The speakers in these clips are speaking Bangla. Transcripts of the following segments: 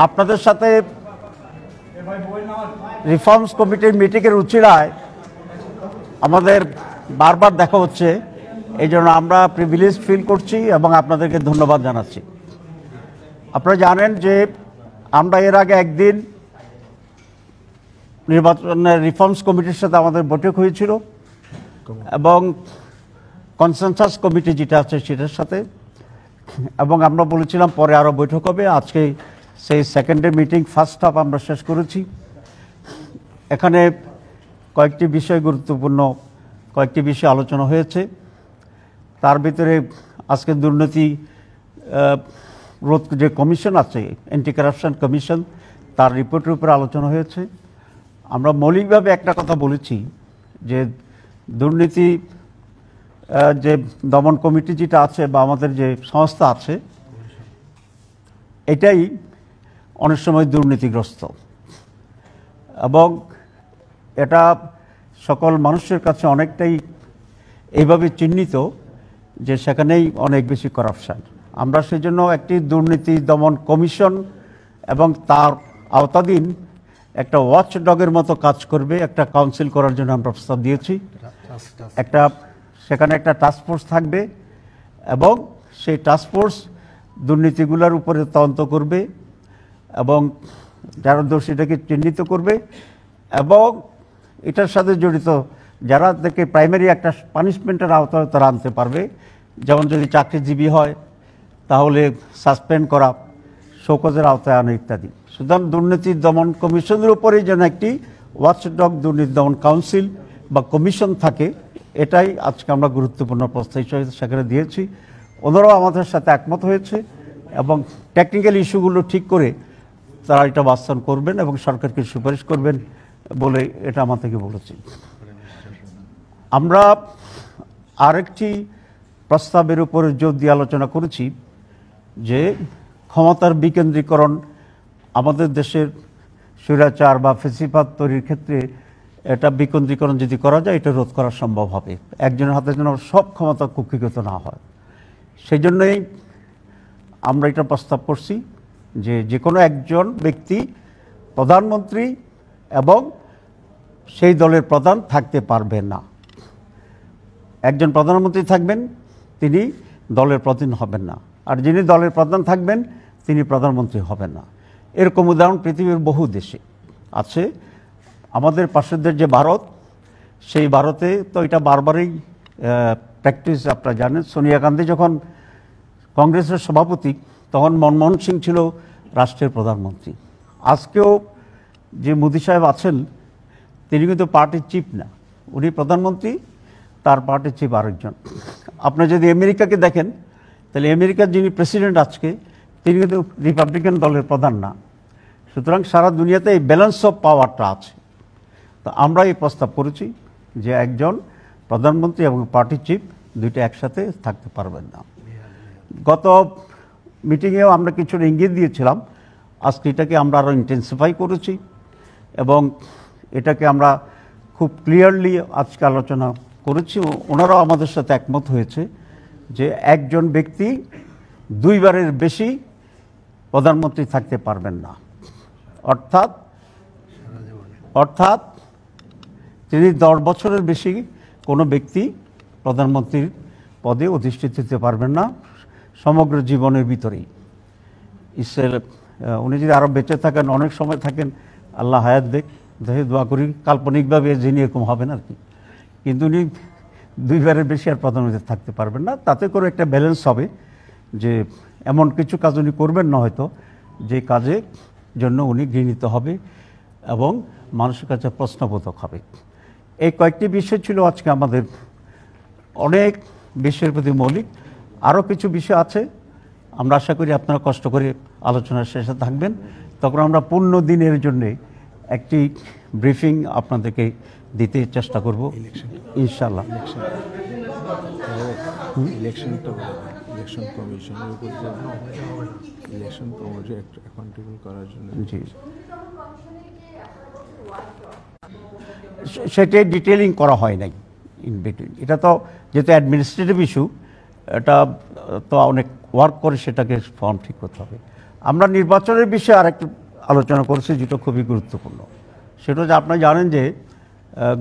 আপনাদের সাথে রিফর্মস কমিটির মিটিংয়ের উচিলায় আমাদের বারবার দেখা হচ্ছে, এই জন্য আমরা প্রিভিলেজ ফিল করছি এবং আপনাদেরকে ধন্যবাদ জানাচ্ছি। আপনারা জানেন যে আমরা এর আগে একদিন নির্বাচনের রিফর্মস কমিটির সাথে আমাদের বৈঠক হয়েছিল এবং কনসেনসাস কমিটি যেটা আছে সেটার সাথে, এবং আমরা বলেছিলাম পরে আরও বৈঠক হবে। আজকে সেই সেকেন্ডের মিটিং ফার্স্ট হাফ আমরা শেষ করেছি। এখানে কয়েকটি বিষয় গুরুত্বপূর্ণ কয়েকটি বিষয় আলোচনা হয়েছে। তার ভিতরে আজকে দুর্নীতি রোধ যে কমিশন আছে, অ্যান্টি কারাপশন কমিশন, তার রিপোর্টের উপরে আলোচনা হয়েছে। আমরা মৌলিকভাবে একটা কথা বলেছি যে দুর্নীতি যে দমন কমিটি যেটা আছে বা আমাদের যে সংস্থা আছে, এটাই অনেক সময় দুর্নীতিগ্রস্ত এবং এটা সকল মানুষের কাছে অনেকটাই এইভাবে চিহ্নিত যে সেখানেই অনেক বেশি করাপশন। আমরা সেজন্য একটি দুর্নীতি দমন কমিশন এবং তার আওতাধীন একটা ওয়াচ ডগের মতো কাজ করবে একটা কাউন্সিল করার জন্য আমরা প্রস্তাব দিয়েছি। সেখানে একটা টাস্কফোর্স থাকবে এবং সেই টাস্কফোর্স দুর্নীতিগুলোর উপরে তদন্ত করবে এবং যারা দোষীটাকে চিহ্নিত করবে এবং এটার সাথে জড়িত যারা থেকে প্রাইমারি একটা পানিশমেন্টের আওতায় তারা আনতে পারবে। যেমন যদি চাকরিজীবী হয় তাহলে সাসপেন্ড করা, শোকজের আওতায় আনা ইত্যাদি। সুতরাং দুর্নীতি দমন কমিশনের উপরেই যেন একটি ওয়াচডগ দুর্নীতি দমন কাউন্সিল বা কমিশন থাকে, এটাই আজকে আমরা গুরুত্বপূর্ণ প্রস্তাব হিসেবে সেখানে দিয়েছি। ওনারাও আমাদের সাথে একমত হয়েছে এবং টেকনিক্যাল ইস্যুগুলো ঠিক করে তারা এটা বাস্তবায়ন করবেন এবং সরকারকে সুপারিশ করবেন বলে এটা আমার থেকে বলেছি। আমরা আরেকটি প্রস্তাবের উপরে জোর দিয়ে আলোচনা করেছি যে ক্ষমতার বিকেন্দ্রীকরণ আমাদের দেশের স্বৈরাচার বা ফ্যাসিবাদ তৈরির ক্ষেত্রে এটা বিকেন্দ্রীকরণ যদি করা যায় এটা রোধ করা সম্ভব হবে। একজনের হাতে যেন সব ক্ষমতা কুক্ষিগত না হয়, সেই জন্যই আমরা এটা প্রস্তাব করছি যে যে কোনো একজন ব্যক্তি প্রধানমন্ত্রী এবং সেই দলের প্রধান থাকতে পারবে না। একজন প্রধানমন্ত্রী থাকবেন, তিনি দলের প্রধান হবেন না, আর যিনি দলের প্রধান থাকবেন তিনি প্রধানমন্ত্রী হবেন না। এরকম উদাহরণ পৃথিবীর বহু দেশে আছে। আমাদের পাশের দেশ যে ভারত, সেই ভারতে তো এটা বারবারই প্র্যাকটিস। আপনারা জানেন সোনিয়া গান্ধী যখন কংগ্রেসের সভাপতি তখন মনমোহন সিং ছিল রাষ্ট্রের প্রধানমন্ত্রী। আজকেও যে মোদি সাহেব আছেন তিনি কিন্তু পার্টির চিফ না, উনি প্রধানমন্ত্রী, তার পার্টির চিফ আরেকজন। আপনি যদি আমেরিকাকে দেখেন তাহলে আমেরিকার যিনি প্রেসিডেন্ট আজকে তিনি কিন্তু রিপাবলিকান দলের প্রধান না। সুতরাং সারা দুনিয়াতে এই ব্যালেন্স অফ পাওয়ারটা আছে। তো আমরা এই প্রস্তাব করেছি যে একজন প্রধানমন্ত্রী এবং পার্টি চিফ দুইটা একসাথে থাকতে পারবেন না। গত মিটিংয়েও আমরা কিছুটা ইঙ্গিত দিয়েছিলাম, আজকে এটাকে আমরা আরও ইন্টেন্সিফাই করেছি এবং এটাকে আমরা খুব ক্লিয়ারলি আজকে আলোচনা করেছি। ওনারাও আমাদের সাথে একমত হয়েছে যে একজন ব্যক্তি দুইবারের বেশি প্রধানমন্ত্রী থাকতে পারবেন না, অর্থাৎ তিনি 10 বছরের বেশি কোনো ব্যক্তি প্রধানমন্ত্রীর পদে অধিষ্ঠিত হতে পারবেন না সমগ্র জীবনের ভিতরেই। উনি যদি আরও বেঁচে থাকেন, অনেক সময় থাকেন, আল্লাহ হায়াত দেখে দোয়া করি, কাল্পনিকভাবে যিনি এরকম হবেন আর কি, কিন্তু উনি দুইবারের বেশি আর প্রধানমন্ত্রী থাকতে পারবেন না। তাতে করে একটা ব্যালেন্স হবে যে এমন কিছু কাজ উনি করবেন না হয়তো যে কাজের জন্য উনি ঘৃণিত হবে এবং মানুষের কাছে প্রশ্নবোধক হবে। এই কয়েকটি বিষয় ছিল আজকে আমাদের, অনেক বিষয়ের প্রতি মৌলিক। আরও কিছু বিষয় আছে, আমরা আশা করি আপনারা কষ্ট করে আলোচনার শেষে থাকবেন, তখন আমরা পূর্ণ দিনের জন্যে একটি ব্রিফিং আপনাদেরকে দিতে চেষ্টা করব ইনশাআল্লাহ। ইলেকশন কমিশনের উপর ইলেকশন কমিশন অ্যাকাউন্টেবল করার জন্য জি, সেটাই ডিটেলিং করা হয় নাই ইন বিটুইন। এটা তো যেহেতু অ্যাডমিনিস্ট্রেটিভ ইস্যু, এটা তো অনেক ওয়ার্ক করে সেটাকে ফর্ম ঠিক করতে হবে। আমরা নির্বাচনের বিষয়ে আরেকটু আলোচনা করেছি যেটা খুবই গুরুত্বপূর্ণ। সেটা যে আপনারা জানেন যে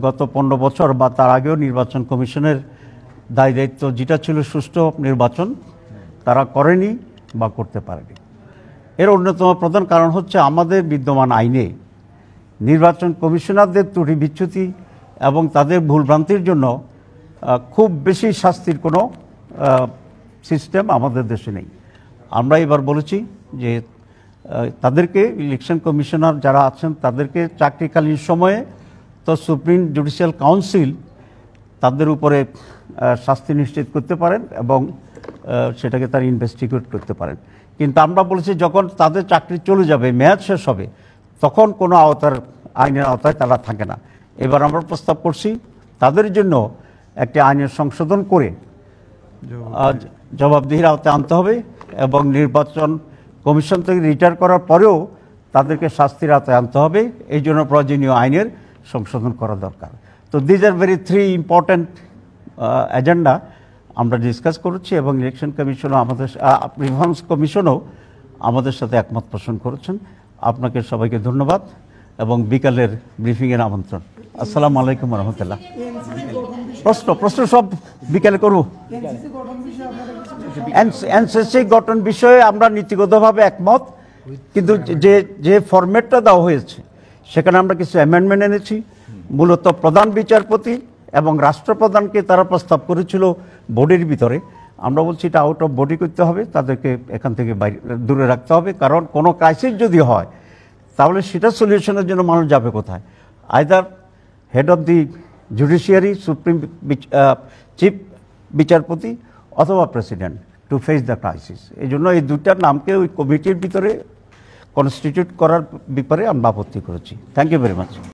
গত 15 বছর বা তার আগেও নির্বাচন কমিশনের দায়িত্ব যেটা ছিল সুষ্ঠু নির্বাচন তারা করেনি বা করতে পারেনি। এর অন্যতম প্রধান কারণ হচ্ছে আমাদের বিদ্যমান আইনে নির্বাচন কমিশনারদের ত্রুটি বিচ্যুতি এবং তাদের ভুলভ্রান্তির জন্য খুব বেশি শাস্তির কোনো সিস্টেম আমাদের দেশে নেই। আমরা এবার বলেছি যে তাদেরকে ইলেকশন কমিশনার যারা আছেন তাদেরকে চাকরিকালীন সময়ে তো সুপ্রিম জুডিশিয়াল কাউন্সিল তাদের উপরে শাস্তি নিশ্চিত করতে পারেন এবং সেটাকে তারা ইনভেস্টিগেট করতে পারেন। কিন্তু আমরা বলেছি যখন তাদের চাকরি চলে যাবে, মেয়াদ শেষ হবে, তখন কোনো আইনের আওতায় তারা থাকে না। এবার আমরা প্রস্তাব করছি তাদের জন্য একটি আইনের সংশোধন করে জবাবদিহির আওতায় আনতে হবে এবং নির্বাচন কমিশন থেকে রিটায়ার করার পরেও তাদেরকে শাস্তির আওতায় আনতে হবে। এই জন্য প্রয়োজনীয় আইনের সংশোধন করা দরকার। তো these are very 3 important agenda আমরা ডিসকাস করেছি এবং ইলেকশন কমিশনও আমাদের প্রিফারেন্স কমিশনও আমাদের সাথে একমত পোষণ করেছেন। আপনাকে সবাইকে ধন্যবাদ এবং বিকালের ব্রিফিংয়ের আমন্ত্রণ। আসসালামু আলাইকুম রহমতুল্লাহ। প্রশ্ন সব বিকালে করব। এনসিসি গঠন বিষয়ে আমরা নীতিগতভাবে একমত, কিন্তু যে ফরম্যাটটা দেওয়া হয়েছে সেখানে আমরা কিছু অ্যামেন্ডমেন্ট এনেছি। মূলত প্রধান বিচারপতি এবং রাষ্ট্রপ্রধানকে তারা প্রস্তাব করেছিল বোর্ডের ভিতরে। আমরা বলছি এটা আউট অফ বডি করতে হবে, তাদেরকে এখান থেকে বাইরে দূরে রাখতে হবে। কারণ কোনো ক্রাইসিস যদি হয় তাহলে সেটা সলিউশনের জন্য মানুষ যাবে কোথায়? Either head of the judiciary, supreme chief বিচারপতি অথবা president to face the crisis. এই জন্য এই দুটার নামকে ওই কমিটির ভিতরে কনস্টিটিউট করার ব্যাপারে আমরা আপত্তি করেছি। Thank you very much.